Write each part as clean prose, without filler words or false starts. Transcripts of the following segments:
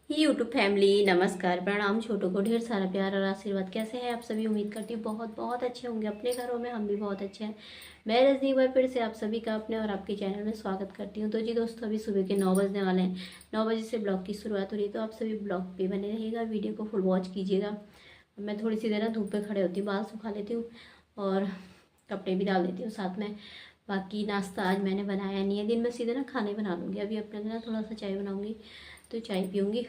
YouTube family नमस्कार प्रणाम। छोटों को ढेर सारा प्यार और आशीर्वाद। कैसे हैं आप सभी? उम्मीद करती हूँ बहुत बहुत अच्छे होंगे। अपने घरों में हम भी बहुत अच्छे हैं। मैं रजनी एक बार फिर से आप सभी का अपने और आपके चैनल में स्वागत करती हूँ। तो जी दोस्तों, अभी सुबह के 9 बजने वाले हैं। 9 बजे से ब्लॉग की शुरुआत हो रही है, तो आप सभी ब्लॉग पे बने रहिएगा, वीडियो को फुल वॉच कीजिएगा। मैं थोड़ी सी देर ना धूप पे खड़े होती हूँ, बाल सुखा लेती हूँ और कपड़े भी डाल देती हूँ साथ में। बाकी नाश्ता आज मैंने बनाया नहीं है, दिन में सीधे ना खाने बना लूँगी। अभी अपने ना थोड़ा सा चाय बनाऊँगी, तो चाय पीऊँगी।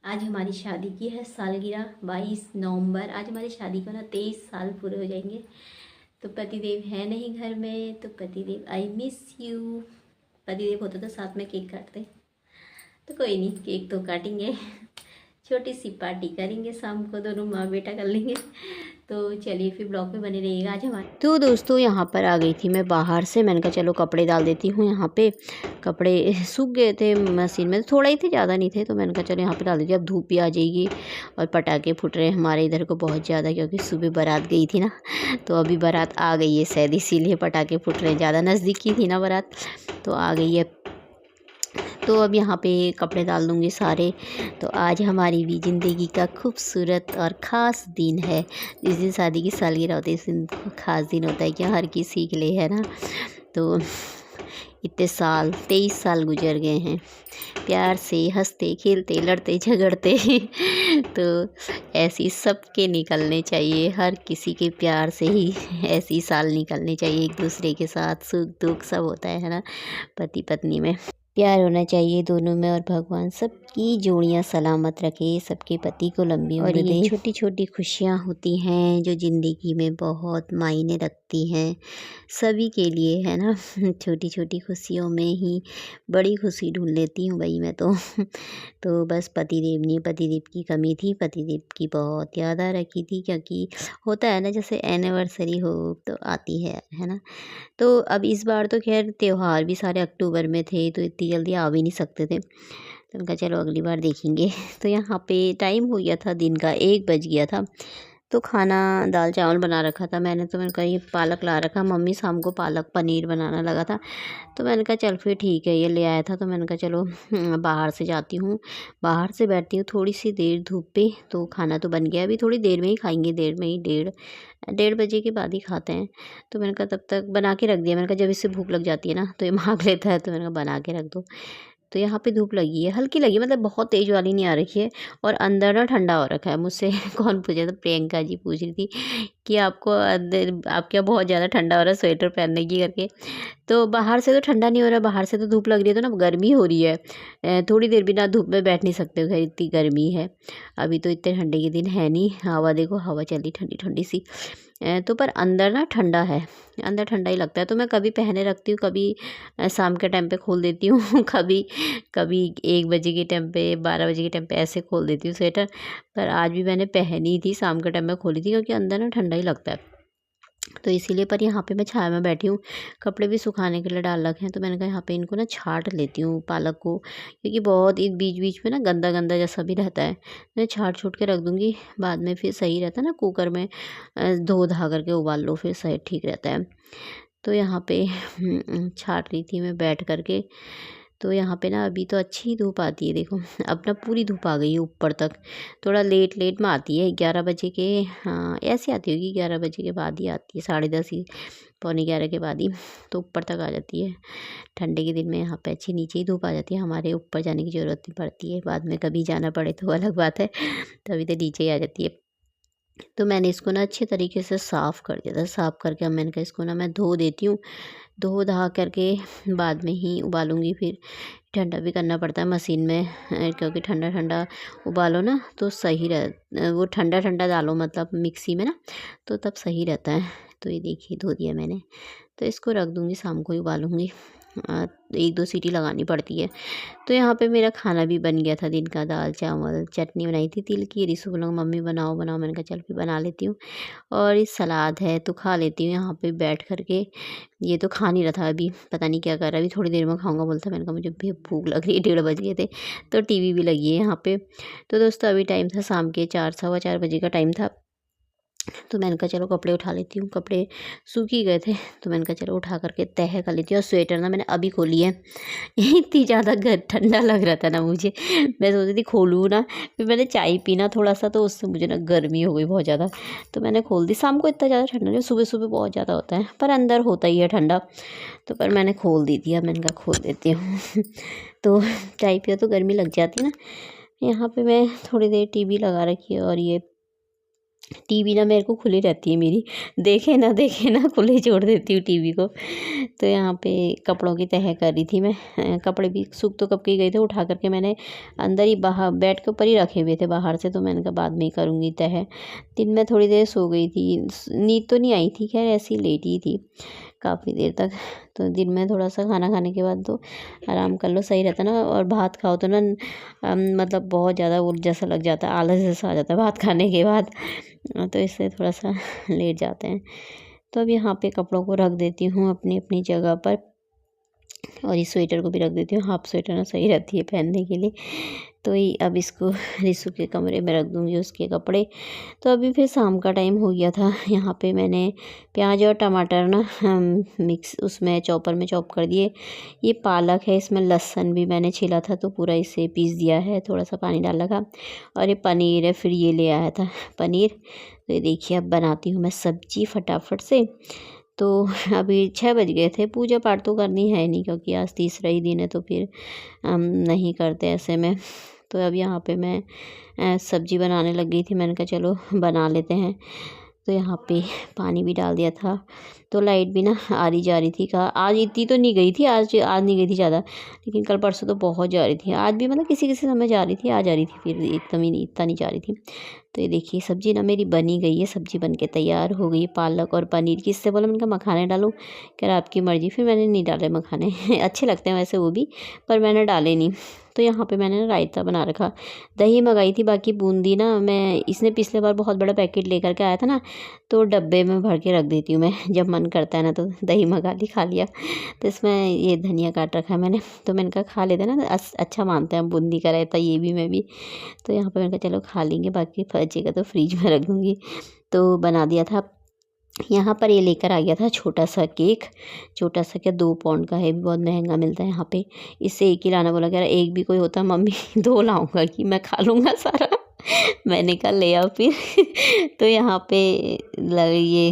आज हमारी शादी की है सालगिरह, 22 नवंबर। आज हमारी शादी को ना 23 साल पूरे हो जाएंगे। तो पतिदेव है नहीं घर में, तो पतिदेव आई मिस यू। पतिदेव होते तो साथ में केक काटते, तो कोई नहीं, केक तो काटेंगे। छोटी सी पार्टी करेंगे शाम को, दोनों माँ बेटा कर लेंगे। तो चलिए फिर ब्लॉग में बने रहिएगा आज हमारे। तो दोस्तों, यहाँ पर आ गई थी मैं बाहर से। मैंने कहा चलो कपड़े डाल देती हूँ यहाँ पे। कपड़े सूख गए थे मशीन में, थोड़ा ही थे, ज़्यादा नहीं थे, तो मैंने कहा चलो यहाँ पे डाल देती हूँ। अब धूप भी आ जाएगी और पटाखे फूट रहे हैं हमारे इधर को बहुत ज़्यादा, क्योंकि सुबह बारात गई थी ना, तो अभी बारात आ गई है शायद, इसीलिए पटाखे फूट रहे हैं। ज़्यादा नज़दीकी थी ना बारात, तो आ गई है। तो अब यहाँ पे कपड़े डाल दूँगी सारे। तो आज हमारी भी ज़िंदगी का खूबसूरत और ख़ास दिन है। जिस दिन शादी की सालगिरह होती है, इस दिन ख़ास दिन होता है कि हर किसी के लिए, है ना। तो इतने साल, 23 साल गुजर गए हैं प्यार से, हंसते खेलते लड़ते झगड़ते। तो ऐसी सबके निकलने चाहिए, हर किसी के प्यार से ही ऐसी साल निकलने चाहिए। एक दूसरे के साथ सुख दुख सब होता है ना। पति पत्नी में प्यार होना चाहिए दोनों में, और भगवान सबकी जोड़ियां सलामत रखे, सबके पति को लंबी उम्र दे। छोटी छोटी खुशियां होती हैं जो ज़िंदगी में बहुत मायने रखती हैं सभी के लिए, है ना। छोटी छोटी खुशियों में ही बड़ी खुशी ढूंढ लेती हूँ भाई मैं तो। तो बस पतिदेव नहीं, पतिदेव की कमी थी, पतिदेव की बहुत याद आ रखी थी, क्योंकि होता है ना, जैसे एनिवर्सरी हो तो आती है ना। तो अब इस बार तो खैर त्योहार भी सारे अक्टूबर में थे, तो इतनी जल्दी आ भी नहीं सकते थे, तो उनका चलो अगली बार देखेंगे। तो यहाँ पे टाइम हो गया था, दिन का 1 बज गया था। तो खाना दाल चावल बना रखा था मैंने, तो मैंने कहा ये पालक ला रखा, मम्मी शाम को पालक पनीर बनाना लगा था। तो मैंने कहा चल फिर ठीक है, ये ले आया था, तो मैंने कहा चलो बाहर से जाती हूँ, बाहर से बैठती हूँ थोड़ी सी देर धूप पे। तो खाना तो बन गया, अभी थोड़ी देर में ही खाएंगे, देर में ही, 1:30 बजे के बाद ही खाते हैं। तो मैंने कहा तब तक बना के रख दिया। मैंने कहा जब इससे भूख लग जाती है ना तो ये मांग लेता है, तो मैंने कहा बना के रख दो। तो यहाँ पे धूप लगी है, हल्की लगी, मतलब बहुत तेज़ वाली नहीं आ रखी है, और अंदर ना ठंडा हो रखा है। मुझसे कौन पूछे, तो प्रियंका जी पूछ रही थी कि आपको अंदर आप क्या बहुत ज़्यादा ठंडा हो रहा है स्वेटर पहनने की करके। तो बाहर से तो ठंडा नहीं हो रहा, बाहर से तो धूप लग रही है, तो ना गर्मी हो रही है। थोड़ी देर भी ना धूप में बैठ नहीं सकते हो, खैर इतनी गर्मी है। अभी तो इतने ठंडे के दिन है नहीं, हवा देखो, हवा चल रही ठंडी ठंडी सी। तो पर अंदर ना ठंडा है, अंदर ठंडा ही लगता है। तो मैं कभी पहने रखती हूँ, कभी शाम के टाइम पे खोल देती हूँ। कभी कभी 1 बजे के टाइम पे, 12 बजे के टाइम पे ऐसे खोल देती हूँ स्वेटर। पर आज भी मैंने पहनी थी, शाम के टाइम में खोली थी, क्योंकि अंदर ना ठंडा ही लगता है, तो इसीलिए। पर यहाँ पे मैं छाया में बैठी हूँ, कपड़े भी सुखाने के लिए डाल रखे हैं, तो मैंने कहा यहाँ पे इनको ना छाट लेती हूँ पालक को, क्योंकि बहुत ही बीच बीच में ना गंदा गंदा जैसा भी रहता है। मैं छाट छूट के रख दूँगी, बाद में फिर सही रहता है ना, कुकर में धो धा करके उबाल लो, फिर सही ठीक रहता है। तो यहाँ पे छाट रही थी मैं बैठ करके। तो यहाँ पे ना अभी तो अच्छी धूप आती है, देखो अब ना पूरी धूप आ गई है ऊपर तक। थोड़ा लेट लेट में आती है, 11 बजे के, हाँ ऐसे आती होगी, 11 बजे के बाद ही आती है, 10:30 ही, 11:45 के बाद ही तो ऊपर तक आ जाती है। ठंडे के दिन में यहाँ पे अच्छी नीचे ही धूप आ जाती है, हमारे ऊपर जाने की ज़रूरत नहीं पड़ती है। बाद में कभी जाना पड़े तो अलग बात है, तभी तो नीचे ही आ जाती है। तो मैंने इसको ना अच्छे तरीके से साफ़ कर दिया था, साफ़ करके अब मैंने कहा इसको ना मैं धो देती हूँ। धो धा करके बाद में ही उबालूँगी, फिर ठंडा भी करना पड़ता है मशीन में, क्योंकि ठंडा ठंडा उबालो ना तो सही वो ठंडा ठंडा डालो मतलब मिक्सी में ना, तो तब सही रहता है। तो ये देखिए धो दिया मैंने, तो इसको रख दूँगी, शाम को ही उबालूँगी। 1-2 सीटी लगानी पड़ती है। तो यहाँ पे मेरा खाना भी बन गया था दिन का, दाल चावल, चटनी बनाई थी तिल की। रिशु बोला मम्मी बनाओ बनाओ, मैंने कहा चल फिर बना लेती हूँ। और ये सलाद है तो खा लेती हूँ यहाँ पे बैठ कर के। ये तो खा नहीं रहा था, अभी पता नहीं क्या कर रहा है, अभी थोड़ी देर में खाऊंगा बोलता। मैंने कहा मुझे भी भूख लग रही है, 1:30 बज गए थे। तो टीवी भी लगी है यहाँ पे। तो दोस्तों अभी टाइम था शाम के 4, 4:15 बजे का टाइम था। तो मैंने कहा चलो कपड़े उठा लेती हूँ। कपड़े सूख ही गए थे तो मैंने कहा चलो उठा करके तह कर लेती हूँ। और स्वेटर ना मैंने अभी खोली है। इतनी ज़्यादा ठंडा लग रहा था ना मुझे, मैं सोच रही थी खोलूँ ना। फिर मैंने चाय पीना थोड़ा सा, तो उससे मुझे ना गर्मी हो गई बहुत ज़्यादा, तो मैंने खोल दी। शाम को इतना ज़्यादा ठंडा नहीं, सुबह सुबह बहुत ज़्यादा होता है, पर अंदर होता ही है ठंडा। तो पर मैंने खोल दी थी, अब मैंने कहा खोल देती हूँ। तो चाय पियो तो गर्मी लग जाती है ना। यहाँ पे मैं थोड़ी देर टीवी लगा रखी है, और ये टीवी ना मेरे को खुली रहती है मेरी, देखे ना खुले छोड़ देती हूँ टीवी को। तो यहाँ पे कपड़ों की तह कर रही थी मैं। कपड़े भी सूख तो कब के गए थे, उठा करके मैंने अंदर ही बाहर बेड के ऊपर ही रखे हुए थे बाहर से, तो मैंने कहा बाद में ही करूँगी तह। दिन में थोड़ी देर सो गई थी, नींद तो नहीं आई थी, खैर ऐसी लेटी ही थी काफ़ी देर तक। तो दिन में थोड़ा सा खाना खाने के बाद तो आराम कर लो, सही रहता ना। और भात खाओ तो ना मतलब बहुत ज़्यादा वो जैसा लग जाता है, आलस जैसा आ जाता है भात खाने के बाद, तो इससे थोड़ा सा लेट जाते हैं। तो अब यहाँ पे कपड़ों को रख देती हूँ अपनी अपनी जगह पर, और इस स्वेटर को भी रख देती हूँ। हाफ स्वेटर ना सही रहती है पहनने के लिए। तो ये अब इसको रिसु के कमरे में रख दूँगी, उसके कपड़े। तो अभी फिर शाम का टाइम हो गया था। यहाँ पे मैंने प्याज और टमाटर ना मिक्स उसमें चॉपर में चॉप कर दिए। ये पालक है, इसमें लहसुन भी मैंने छिला था तो पूरा इसे पीस दिया है, थोड़ा सा पानी डाल लगा। और ये पनीर है, फिर ये ले आया था पनीर। तो ये देखिए अब बनाती हूँ मैं सब्जी फटाफट से। तो अभी 6 बज गए थे। पूजा पाठ तो करनी है नहीं, क्योंकि आज तीसरा ही दिन है, तो फिर नहीं करते ऐसे में। तो अब यहाँ पे मैं सब्ज़ी बनाने लग गई थी, मैंने कहा चलो बना लेते हैं। तो यहाँ पे पानी भी डाल दिया था। तो लाइट भी ना आ रही जा रही थी। कहा आज इतनी तो नहीं गई थी, आज नहीं गई थी ज़्यादा, लेकिन कल परसों तो बहुत जा रही थी। आज भी मतलब किसी किसी समय जा रही थी, आ जा रही थी, फिर एकदम ही इतना नहीं जा रही थी। तो ये देखिए सब्ज़ी ना मेरी बनी गई है, सब्ज़ी बन के तैयार हो गई। पालक और पनीर की। इससे बोला मैंने कहा मखाने डालूं, कह रहा आपकी मर्ज़ी। फिर मैंने नहीं डाले मखाने। अच्छे लगते हैं वैसे वो भी, पर मैंने डाले नहीं। तो यहाँ पे मैंने ना रायता बना रखा। दही मंगाई थी, बाकी बूंदी ना मैं इसने पिछले बार बहुत बड़ा पैकेट लेकर के आया था ना, तो डब्बे में भर के रख देती हूँ मैं, जब मन करता है ना तो दही मंगा ली, खा लिया। तो इसमें ये धनिया काट रखा है मैंने, तो मैंने कहा खा लेते ना, अच्छा मानते हैं बूंदी का रायता, ये भी मैं भी। तो यहाँ पर मैंने कहा चलो खा लेंगे, बाकी बचेगा तो फ्रिज में रख दूँगी। तो बना दिया था। यहाँ पर ये लेकर आ गया था छोटा सा केक। छोटा सा क्या, 2 पाउंड का है, भी बहुत महंगा मिलता है यहाँ पे। इससे एक ही लाना बोला, कह रहा एक भी कोई होता मम्मी 2 लाऊंगा कि मैं खा लूँगा सारा। मैंने कहा ले आओ फिर। तो यहाँ पे ये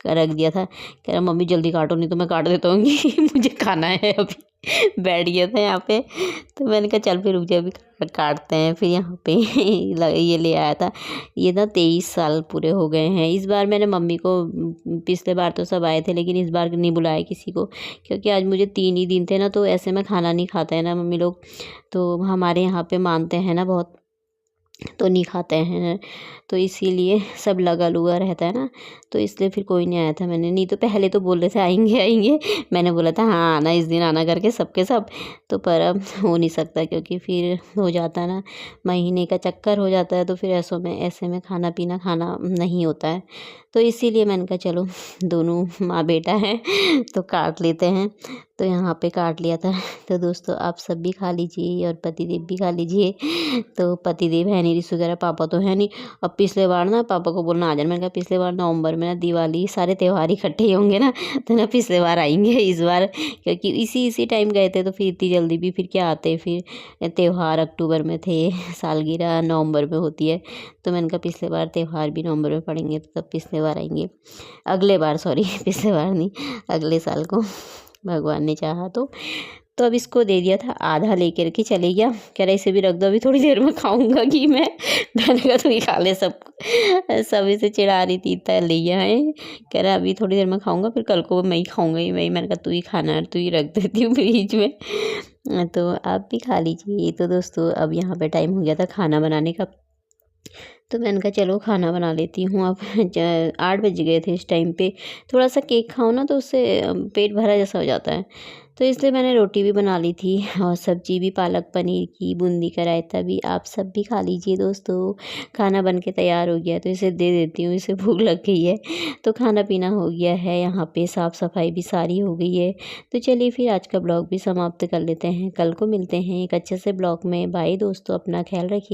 रख दिया था। कह रहा मम्मी जल्दी काटो, नहीं तो मैं काट देता हूँ। मुझे खाना है अभी। बैठ गया था यहाँ पे। तो मैंने कहा चल फिर रुक जा, अभी काटते हैं। फिर यहाँ पे ये ले आया था। ये ना 23 साल पूरे हो गए हैं। इस बार मैंने मम्मी को, पिछले बार तो सब आए थे, लेकिन इस बार नहीं बुलाया किसी को, क्योंकि आज मुझे 3 ही दिन थे ना, तो ऐसे में खाना नहीं खाते हैं ना मम्मी लोग। तो हमारे यहाँ पे मानते हैं ना बहुत, तो नहीं खाते हैं, तो इसीलिए सब लगा लुगा रहता है ना, तो इसलिए फिर कोई नहीं आया था। मैंने नहीं तो पहले तो बोल रहे थे आएंगे आएंगे, मैंने बोला था हाँ आना, इस दिन आना करके सबके सब। तो पर अब हो नहीं सकता, क्योंकि फिर हो जाता है ना, महीने का चक्कर हो जाता है, तो फिर ऐसे में खाना पीना खाना नहीं होता है। तो इसीलिए मैंने कहा चलो दोनों माँ बेटा हैं तो काट लेते हैं। तो यहाँ पे काट लिया था। तो दोस्तों आप सब भी खा लीजिए, और पतिदेव भी खा लीजिए। तो पतिदेव है नहीं, रिसु वगैरह, पापा तो है नहीं। अब पिछले बार ना पापा को बोलना आ जाना, मैंने कहा पिछले बार नवंबर में ना दिवाली सारे त्यौहार इकट्ठे ही होंगे ना, तो ना पिछले बार आएंगे इस बार, क्योंकि इसी टाइम गए थे, तो फिर इतनी जल्दी भी फिर क्या आते। फिर त्यौहार अक्टूबर में थे, सालगिरह नवंबर में होती है। तो मैंने कहा पिछले बार त्यौहार भी नवंबर में पड़ेंगे, तो तब पिछले बार आएंगे, अगले बार, सॉरी पिछले बार नहीं, अगले साल को भगवान ने चाहा तो अब इसको दे दिया था, आधा लेकर के चले गया। कह रहा इसे भी रख दो, अभी थोड़ी देर में खाऊंगा कि मैंने कहा तू ही खा ले सब। सब इसे चिढ़ा रही थी, इतना ले है। कह रहा अभी थोड़ी देर में खाऊंगा, फिर कल को मैं ही खाऊंगा ही मैं। मैंने कहा तू ही खाना, तू ही रख देती हूँ फ्रिज में, तो आप भी खा लीजिए। तो दोस्तों अब यहाँ पे टाइम हो गया था खाना बनाने का, तो मैंने कहा चलो खाना बना लेती हूँ। अब 8 बज गए थे इस टाइम पे। थोड़ा सा केक खाओ ना तो उससे पेट भरा जैसा हो जाता है, तो इसलिए मैंने रोटी भी बना ली थी, और सब्जी भी पालक पनीर की, बूंदी का रायता भी। आप सब भी खा लीजिए दोस्तों। खाना बन के तैयार हो गया, तो इसे दे देती हूँ, इसे भूख लग गई है। तो खाना पीना हो गया है, यहाँ पे साफ़ सफाई भी सारी हो गई है। तो चलिए फिर आज का ब्लॉग भी समाप्त कर लेते हैं, कल को मिलते हैं एक अच्छे से ब्लॉग में। बाय दोस्तों, अपना ख्याल रखिए।